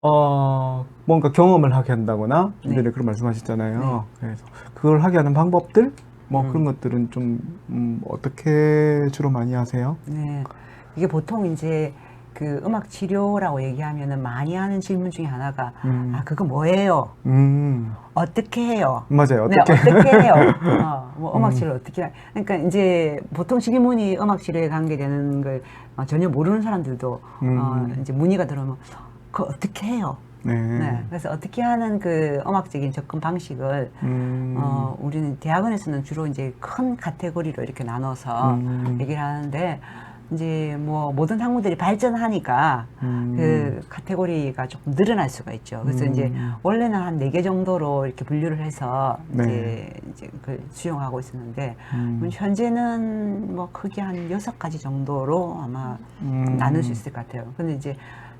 뭔가 경험을 하게 한다거나 네. 네, 그런 말씀하셨잖아요. 네. 그래서 그걸 하게 하는 방법들 뭐 음. 그런 것들은 좀 어떻게 주로 많이 하세요? 네. 이게 보통 이제 그 음악 치료라고 얘기하면은 많이 하는 질문 중에 하나가, 음, 그거 뭐예요? 음, 어떻게 해요? 맞아요. 네, 어떻게? 어떻게 해요? 뭐 음악 음, 치료 어떻게 해? 그러니까 이제 보통 질문이 음악 치료에 관계되는 걸 전혀 모르는 사람들도 음, 이제 문의가 들어오면 그거 어떻게 해요? 네, 네, 그래서 어떻게 하는 그 음악적인 접근 방식을 우리는 대학원에서는 주로 이제 큰 카테고리로 이렇게 나눠서 음, 얘기를 하는데, 이제 뭐 모든 학문들이 발전하니까 음, 그 카테고리가 조금 늘어날 수가 있죠. 그래서 이제 음, 원래는 한 4개 정도로 이렇게 분류를 해서 네, 이제 그 수용하고 있었는데, 음, 현재는 뭐 크게 한 6가지 정도로 아마 나눌 수 음, 있을 것 같아요. 근데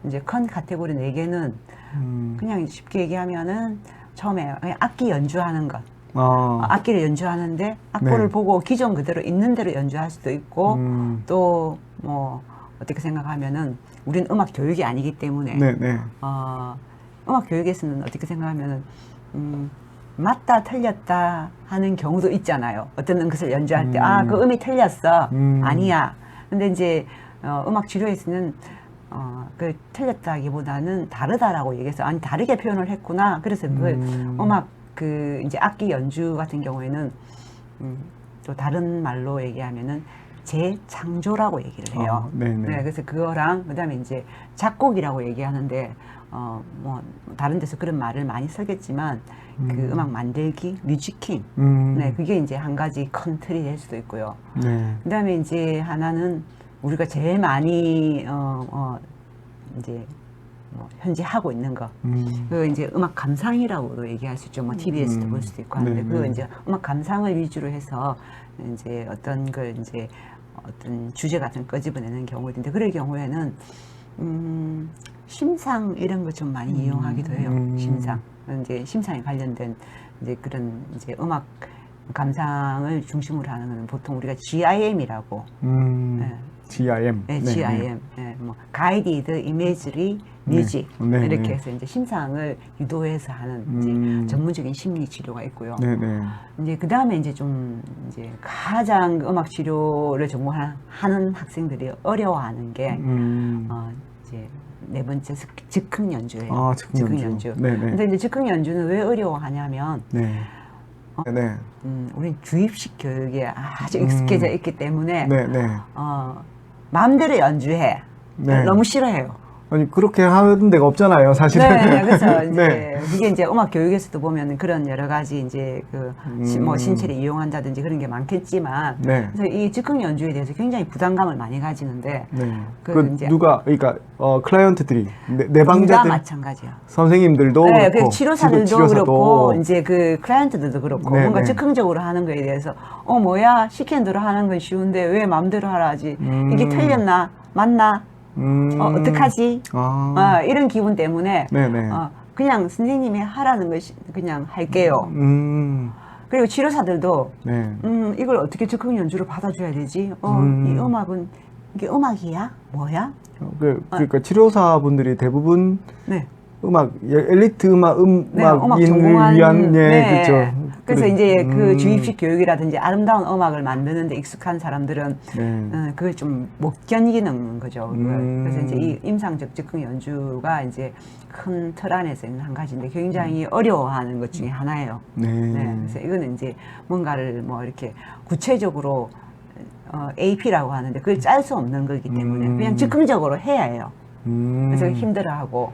이제 큰 카테고리 4개는 음, 그냥 쉽게 얘기하면은 처음에 그냥 악기 연주하는 것. 아, 악기를 연주하는데 악보를 네, 보고 기존 그대로 있는 대로 연주할 수도 있고, 음, 또 뭐 어떻게 생각하면은 우리는 음악 교육이 아니기 때문에 네, 네, 어, 음악 교육에서는 어떻게 생각하면은 음, 맞다 틀렸다 하는 경우도 있잖아요. 어떤 것을 연주할 때 그 음, 음이 틀렸어, 음, 아니야. 근데 이제 음악 치료에서는 그 틀렸다기보다는 다르다라고 얘기해서, 아니 다르게 표현을 했구나. 그래서 그걸 음, 음악 그 이제 악기 연주 같은 경우에는 음, 또 다른 말로 얘기하면은 재창조라고 얘기를 해요. 네, 네, 네, 그래서 그거랑 그다음에 이제 작곡이라고 얘기하는데, 뭐 다른 데서 그런 말을 많이 쓰겠지만 그 음악 음, 만들기, 뮤지킹, 네, 음, 그게 이제 한 가지 큰 틀이 될 수도 있고요. 네, 그다음에 이제 하나는 우리가 제일 많이 이제 뭐 현재 하고 있는 거, 음, 그 이제 음악 감상이라고도 얘기할 수 있죠. 뭐 TV에서도 볼 수도 있고 네, 하는데, 그 네, 이제 음악 감상을 위주로 해서 이제 어떤 걸 이제 어떤 주제 같은 거 끄집어내는 경우인데, 그럴 경우에는 음, 심상 이런 거 좀 많이 이용하기도 해요. 심상. 음, 이제 심상에 관련된 이제 그런 이제 음악 감상을 중심으로 하는 건 보통 우리가 GIM이라고, 예, GIM, 네, 네, 네, GIM, 예, 뭐 Guided Imagery 네, Music, 네, 이렇게 네, 해서 이제 심상을 유도해서 하는 이제 음, 전문적인 심리 치료가 있고요. 네, 네, 이제 그 다음에 이제 좀 이제 가장 음악 치료를 전공하는 학생들이 어려워하는 게 음, 이제 네 번째 즉흥 연주예요. 즉흥 즉흥 연주, 연주. 네, 네, 근데 이제 즉흥 연주는 왜 어려워하냐면, 네, 네, 네, 우린 주입식 교육에 아주 익숙해져 음, 있기 때문에 네, 네, 마음대로 연주해. 네. 너무 싫어해요. 아니, 그렇게 하는 데가 없잖아요, 사실은. 네, 그래서 네, 이제 그게 이제 음악 교육에서도 보면 그런 여러 가지 이제 그 뭐 신체를 이용한다든지 그런 게 많겠지만, 네, 그래서 이 즉흥 연주에 대해서 굉장히 부담감을 많이 가지는데, 네. 그 이제 그러니까, 클라이언트들이, 둘 다 내방자들, 마찬가지예요. 선생님들도 네, 그 그렇고, 치료사들도 그렇고 치료사도, 이제 그 클라이언트들도 그렇고, 네, 뭔가 네, 즉흥적으로 하는 거에 대해서 뭐야, 시키는 대로 하는 건 쉬운데 왜 마음대로 하라 하지? 이게 음, 틀렸나? 맞나? 음, 어떡하지? 아, 이런 기분 때문에 네네, 그냥 선생님이 하라는 걸 그냥 할게요. 음, 그리고 치료사들도 네, 이걸 어떻게 즉흥 연주로 받아줘야 되지? 이 음, 음악은 이게 음악이야? 뭐야? 그러니까 치료사분들이 대부분 네. 엘리트 네, 음악 음악인을 위한, 전공한, 예, 네. 그렇죠. 그래서 이제 그 주입식 교육이라든지 아름다운 음악을 만드는데 익숙한 사람들은 네, 그걸 좀 못 견디는 거죠. 그걸. 그래서 이제 이 음, 임상적 즉흥 연주가 이제 큰 틀 안에서 있는 한 가지인데 굉장히 어려워하는 것 중에 하나예요. 네. 네, 그래서 이거는 이제 뭔가를 뭐 이렇게 구체적으로 AP라고 하는데 그걸 짤 수 없는 거기 때문에 그냥 음, 즉흥적으로 해야 해요. 그래서 음, 힘들어하고,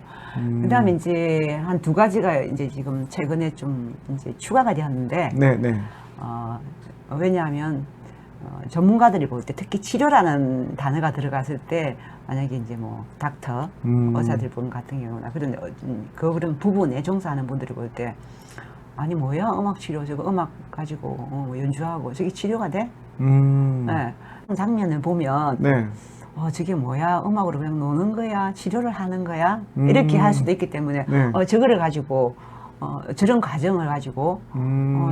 그다음에 음, 이제 한 2가지가 이제 지금 최근에 좀 이제 추가가 되었는데, 네, 네, 어, 왜냐하면 전문가들이 볼 때 특히 치료라는 단어가 들어갔을 때, 만약에 이제 뭐 닥터 음, 의사들 분 같은 경우나 그런 부분에 종사하는 분들이 볼 때, 아니 뭐야 음악 치료, 저거 음악 가지고 연주하고 저게 치료가 돼? 음, 네. 장면을 보면 네, 저게 뭐야? 음악으로 그냥 노는 거야? 치료를 하는 거야? 이렇게 할 음, 수도 있기 때문에, 네, 저거를 가지고, 저런 과정을 가지고,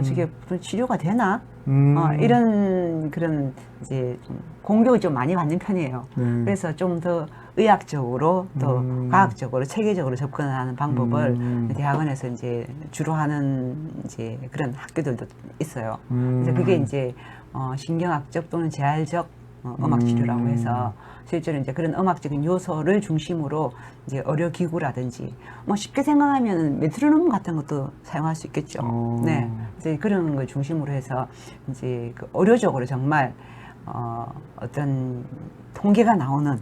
저게 무슨 치료가 되나? 음, 이런, 그런, 이제, 좀 공격을 좀 많이 받는 편이에요. 네, 그래서 좀 더 의학적으로 또 과학적으로 체계적으로 접근하는 방법을 대학원에서 이제 주로 하는 이제 그런 학교들도 있어요. 그래서 그게 이제 신경학적 또는 재활적 음악 치료라고 해서 실제로 이제 그런 음악적인 요소를 중심으로 이제 의료기구라든지 뭐 쉽게 생각하면 메트로놈 같은 것도 사용할 수 있겠죠. 네, 이제 그런 걸 중심으로 해서 이제 그 의료적으로 정말 어떤 통계가 나오는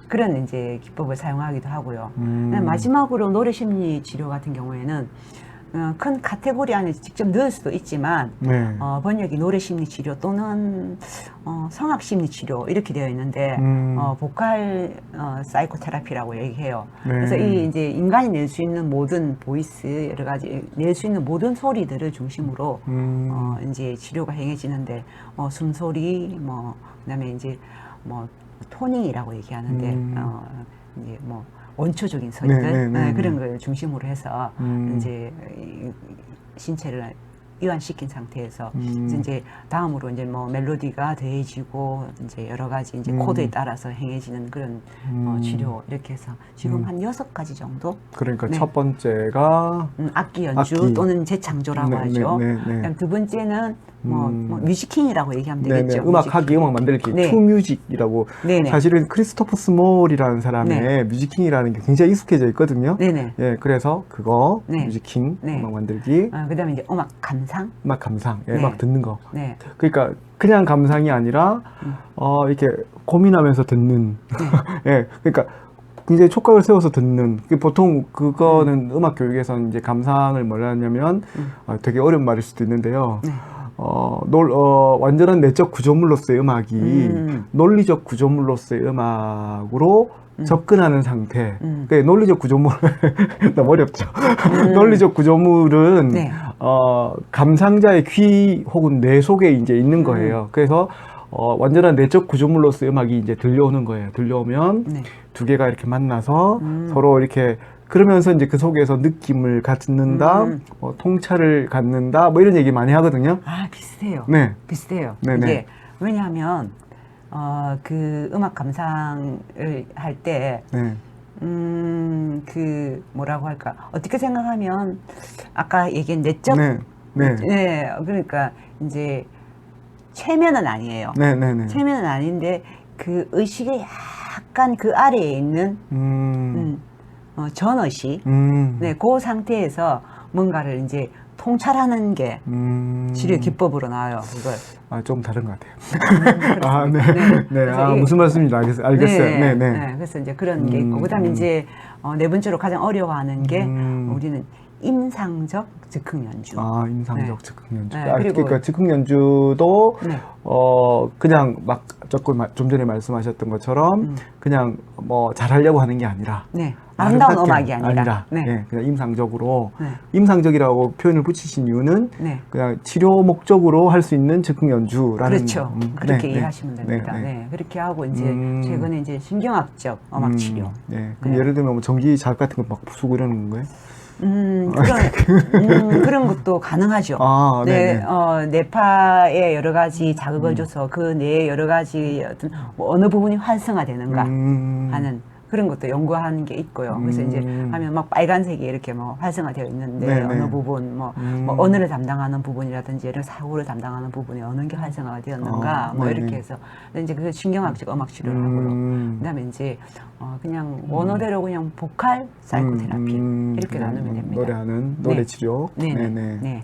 그런 이제 기법을 사용하기도 하고요. 마지막으로 노래 심리 치료 같은 경우에는 큰 카테고리 안에 직접 넣을 수도 있지만 네. 번역이 노래 심리 치료 또는 성악 심리 치료 이렇게 되어 있는데 보컬 사이코테라피라고 얘기해요. 네. 그래서 이 이제 인간이 낼 수 있는 모든 보이스 여러 가지 낼 수 있는 모든 소리들을 중심으로 이제 치료가 행해지는데 숨소리 뭐 그다음에 이제 뭐 토닝이라고 얘기하는데 이제 뭐 원초적인 소리들 그런 걸 중심으로 해서 이제 신체를 이완시킨 상태에서 이제 다음으로 이제 뭐 멜로디가 더해지고 이제 여러 가지 이제 코드에 따라서 행해지는 그런 치료 이렇게 해서 지금 한 6가지 정도. 그러니까 네. 첫 번째가 악기 연주 악기. 또는 재창조라고 하죠. 그다음 두 번째는 뭐 뮤지킹이라고 얘기하면 되겠죠. 음악하기, 음악 만들기, 네. 투뮤직이라고. 네네. 사실은 크리스토퍼 스몰이라는 사람의 네. 뮤지킹이라는 게 굉장히 익숙해져 있거든요. 네네. 예, 그래서 그거 네. 뮤지킹, 네. 음악 만들기, 그다음에 이제 음악 감상. 음악 감상, 예, 네. 음악 듣는 거. 네. 그러니까 그냥 감상이 아니라 이렇게 고민하면서 듣는. 예, 그러니까 굉장히 촉각을 세워서 듣는. 보통 그거는 음악 교육에서는 이제 감상을 뭐라 하냐면 되게 어려운 말일 수도 있는데요. 네. 완전한 내적 구조물로서의 음악이 논리적 구조물로서의 음악으로 접근하는 상태. 그 논리적 구조물 너무 어렵죠. 논리적 구조물은 네. 감상자의 귀 혹은 뇌 속에 이제 있는 거예요. 그래서 완전한 내적 구조물로서의 음악이 이제 들려오는 거예요. 들려오면 네. 두 개가 이렇게 만나서 서로 이렇게 그러면서 이제 그 속에서 느낌을 갖는다, 통찰을 갖는다, 뭐 이런 얘기 많이 하거든요. 아, 비슷해요. 네. 비슷해요. 네네. 이게 왜냐하면 그 음악 감상을 할 때 네. 그 뭐라고 할까? 어떻게 생각하면 아까 얘기한 내적 네. 네. 네, 그러니까 이제 최면은 아니에요. 네. 네. 네. 최면은 아닌데 그 의식의 약간 그 아래에 있는 전의식, 네, 그 상태에서 뭔가를 이제 통찰하는 게 치료 기법으로 나와요. 그걸. 좀 다른 것 같아요. 아, 네. 네. 그래서 무슨 말씀인지 알겠어요. 네, 네. 네. 그래서 이제 그런 게 있고, 그다음에 이제 네 번째로 가장 어려워하는 게 우리는 임상적 즉흥 연주. 임상적 네. 즉흥 연주. 네, 그리고 그러니까 즉흥 연주도 네. 그냥 막 좀 전에 말씀하셨던 것처럼 그냥 뭐 잘하려고 하는 게 아니라 네. 아름다운 아름답게 음악이 아니라. 네. 예, 그냥 임상적으로. 네. 임상적이라고 표현을 붙이신 이유는 네. 그냥 치료 목적으로 할 수 있는 즉흥 연주라는. 그렇죠. 그렇게 네, 이해하시면 됩니다. 네, 네, 네. 그렇게 하고 이제 최근에 이제 신경학적 음악 치료. 네. 그럼 네. 예를 들면 뭐 전기 자극 같은 거 막 부수고 이러는 거예요? 그런 것도 가능하죠. 네네. 네, 뇌파에 여러 가지 자극을 줘서 그 뇌의 여러 가지 어떤 뭐 어느 부분이 활성화되는가 하는 그런 것도 연구하는 게 있고요. 그래서 이제 하면 막 빨간색이 이렇게 뭐 활성화되어 있는데 네네. 어느 부분 뭐 언어를 담당하는 부분이라든지 이런 사고를 담당하는 부분이 어느 게 활성화가 되었는가 뭐 네네. 이렇게 해서 이제 그 신경학적 음악 치료를 하고요. 그다음에 이제 그냥 원어대로 그냥 보컬 사이코테라피 이렇게 나누면 됩니다. 노래하는 노래 네. 치료. 네네. 네네. 네.